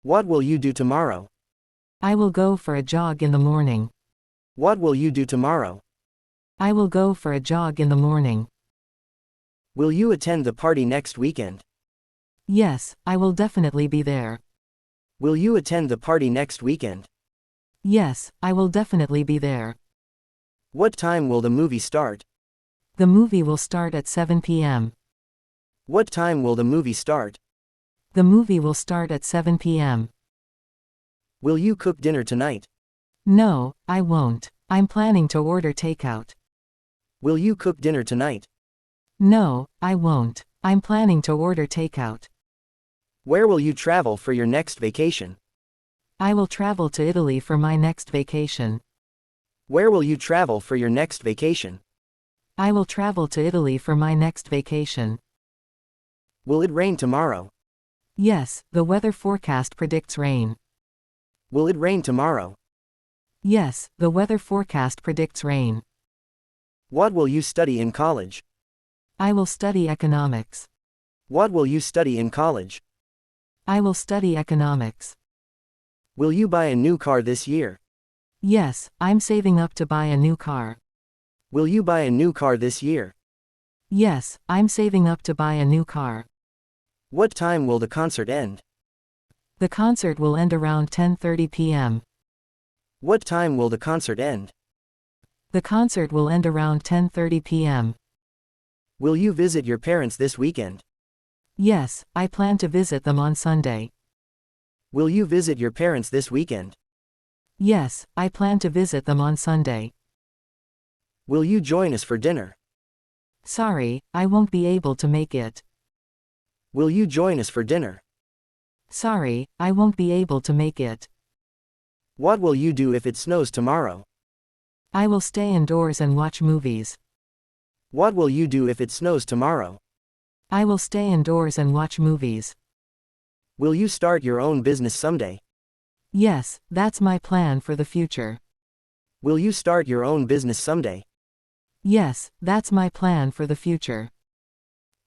What will you do tomorrow? I will go for a jog in the morning. What will you do tomorrow? I will go for a jog in the morning. Will you attend the party next weekend? Yes, I will definitely be there. Will you attend the party next weekend? Yes, I will definitely be there. What time will the movie start? The movie will start at 7 p.m. What time will the movie start? The movie will start at 7 p.m. Will you cook dinner tonight? No, I won't. I'm planning to order takeout. Will you cook dinner tonight? No, I won't. I'm planning to order takeout. Where will you travel for your next vacation? I will travel to Italy for my next vacation. Where will you travel for your next vacation? I will travel to Italy for my next vacation. Will it rain tomorrow? Yes, the weather forecast predicts rain. Will it rain tomorrow? Yes, the weather forecast predicts rain. What will you study in college? I will study economics. What will you study in college? I will study economics. Will you buy a new car this year? Yes, I'm saving up to buy a new car. Will you buy a new car this year? Yes, I'm saving up to buy a new car. What time will the concert end? The concert will end around 10:30 p.m. What time will the concert end? The concert will end around 10:30 p.m. Will you visit your parents this weekend? Yes, I plan to visit them on Sunday. Will you visit your parents this weekend? Yes, I plan to visit them on Sunday. Will you join us for dinner? Sorry, I won't be able to make it. Will you join us for dinner? Sorry, I won't be able to make it. What will you do if it snows tomorrow? I will stay indoors and watch movies. What will you do if it snows tomorrow? I will stay indoors and watch movies. Will you start your own business someday? Yes, that's my plan for the future. Will you start your own business someday? Yes, that's my plan for the future.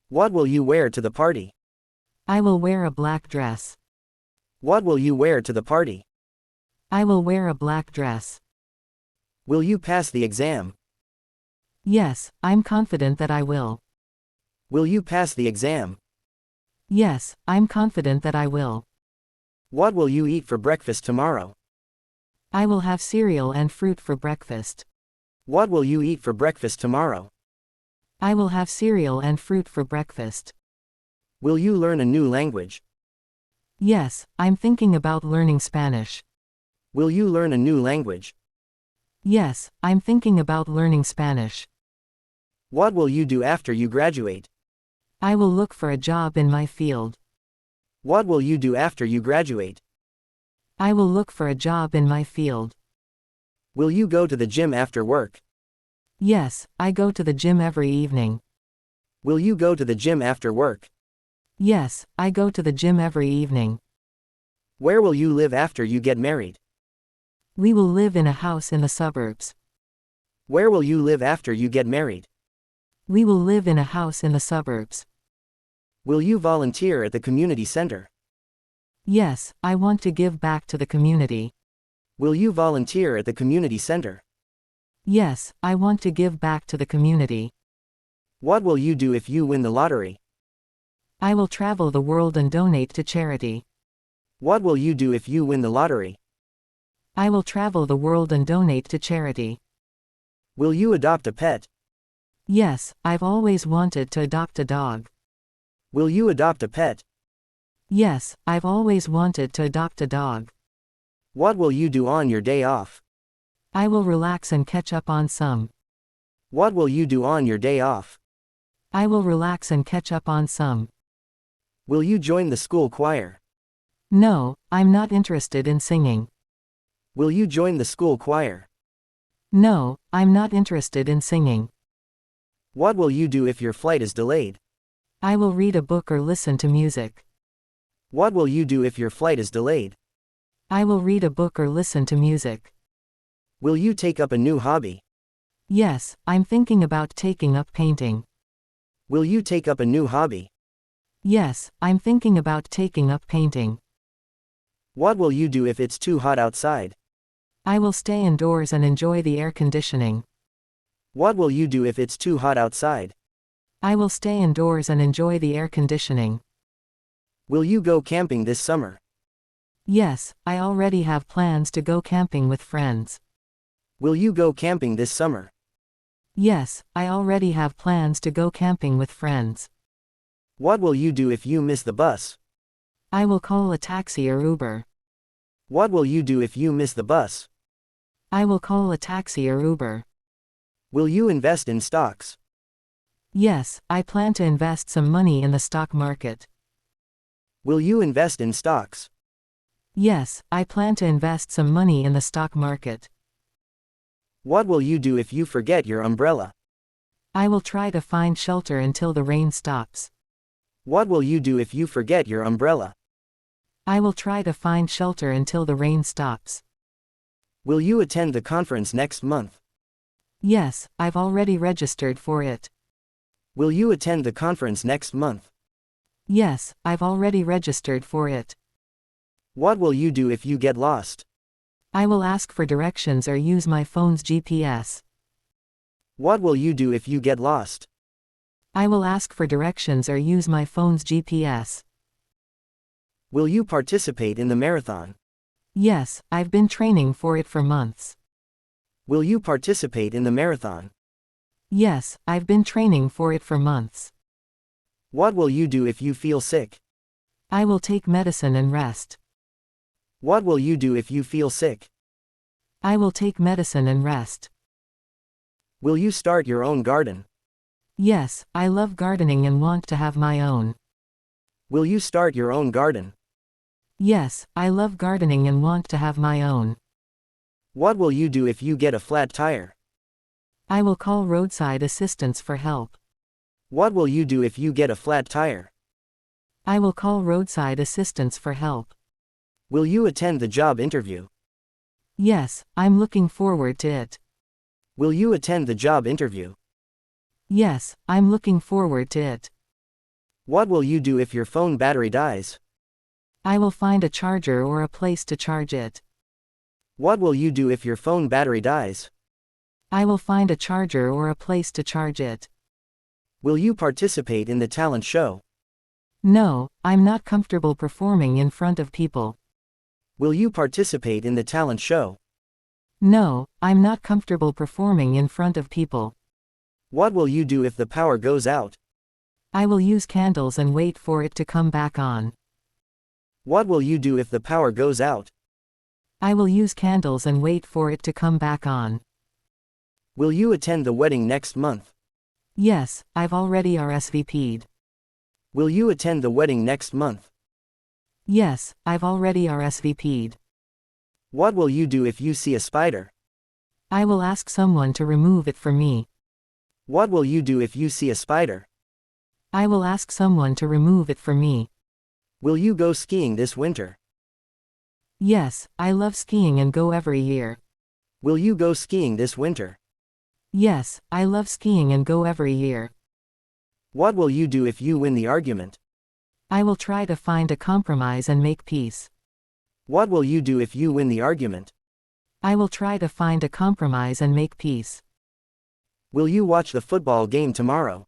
What will you wear to the party? I will wear a black dress. What will you wear to the party? I will wear a black dress. Will you pass the exam? Yes, I'm confident that I will. Will you pass the exam? Yes, I'm confident that I will. What will you eat for breakfast tomorrow? I will have cereal and fruit for breakfast. What will you eat for breakfast tomorrow? I will have cereal and fruit for breakfast. Will you learn a new language? Yes, I'm thinking about learning Spanish. Will you learn a new language? Yes, I'm thinking about learning Spanish. What will you do after you graduate? I will look for a job in my field. What will you do after you graduate? I will look for a job in my field. Will you go to the gym after work? Yes, I go to the gym every evening. Will you go to the gym after work? Yes, I go to the gym every evening. Where will you live after you get married? We will live in a house in the suburbs. Where will you live after you get married? We will live in a house in the suburbs. Will you volunteer at the community center? Yes, I want to give back to the community. Will you volunteer at the community center? Yes, I want to give back to the community. What will you do if you win the lottery? I will travel the world and donate to charity. What will you do if you win the lottery? I will travel the world and donate to charity. Will you adopt a pet? Yes, I've always wanted to adopt a dog. Will you adopt a pet? Yes, I've always wanted to adopt a dog. What will you do on your day off? I will relax and catch up on some. What will you do on your day off? I will relax and catch up on some. Will you join the school choir? No, I'm not interested in singing. Will you join the school choir? No, I'm not interested in singing. What will you do if your flight is delayed? I will read a book or listen to music. What will you do if your flight is delayed? I will read a book or listen to music. Will you take up a new hobby? Yes, I'm thinking about taking up painting. Will you take up a new hobby? Yes, I'm thinking about taking up painting. What will you do if it's too hot outside? I will stay indoors and enjoy the air conditioning. What will you do if it's too hot outside? I will stay indoors and enjoy the air conditioning. Will you go camping this summer? Yes, I already have plans to go camping with friends. Will you go camping this summer? Yes, I already have plans to go camping with friends. What will you do if you miss the bus? I will call a taxi or Uber. What will you do if you miss the bus? I will call a taxi or Uber. Will you invest in stocks? Yes, I plan to invest some money in the stock market. Will you invest in stocks? Yes, I plan to invest some money in the stock market. What will you do if you forget your umbrella? I will try to find shelter until the rain stops. What will you do if you forget your umbrella? I will try to find shelter until the rain stops. Will you attend the conference next month? Yes, I've already registered for it. Will you attend the conference next month? Yes, I've already registered for it. What will you do if you get lost? I will ask for directions or use my phone's GPS. What will you do if you get lost? I will ask for directions or use my phone's GPS. Will you participate in the marathon? Yes, I've been training for it for months. Will you participate in the marathon? Yes, I've been training for it for months. What will you do if you feel sick? I will take medicine and rest. What will you do if you feel sick? I will take medicine and rest. Will you start your own garden? Yes, I love gardening and want to have my own. Will you start your own garden? Yes, I love gardening and want to have my own. What will you do if you get a flat tire? I will call roadside assistance for help. What will you do if you get a flat tire? I will call roadside assistance for help. Will you attend the job interview? Yes, I'm looking forward to it. Will you attend the job interview? Yes, I'm looking forward to it. What will you do if your phone battery dies? I will find a charger or a place to charge it. What will you do if your phone battery dies? I will find a charger or a place to charge it. Will you participate in the talent show? No, I'm not comfortable performing in front of people. Will you participate in the talent show? No, I'm not comfortable performing in front of people. What will you do if the power goes out? I will use candles and wait for it to come back on. What will you do if the power goes out? I will use candles and wait for it to come back on. Will you attend the wedding next month? Yes, I've already RSVP'd. Will you attend the wedding next month? Yes, I've already RSVP'd. What will you do if you see a spider? I will ask someone to remove it for me. What will you do if you see a spider? I will ask someone to remove it for me. Will you go skiing this winter? Yes, I love skiing and go every year. Will you go skiing this winter? Yes, I love skiing and go every year. What will you do if you win the argument? I will try to find a compromise and make peace. What will you do if you win the argument? I will try to find a compromise and make peace. Will you watch the football game tomorrow?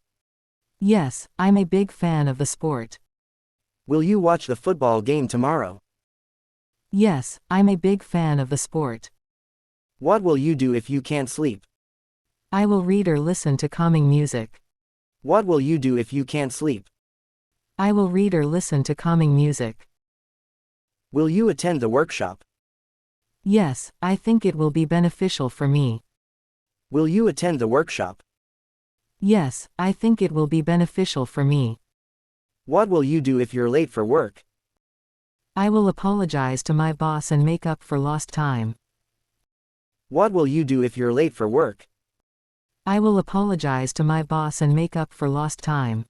Yes, I'm a big fan of the sport. Will you watch the football game tomorrow? Yes, I'm a big fan of the sport. What will you do if you can't sleep? I will read or listen to calming music. What will you do if you can't sleep? I will read or listen to calming music. Will you attend the workshop? Yes, I think it will be beneficial for me. Will you attend the workshop? Yes, I think it will be beneficial for me. What will you do if you're late for work? I will apologize to my boss and make up for lost time. What will you do if you're late for work? I will apologize to my boss and make up for lost time.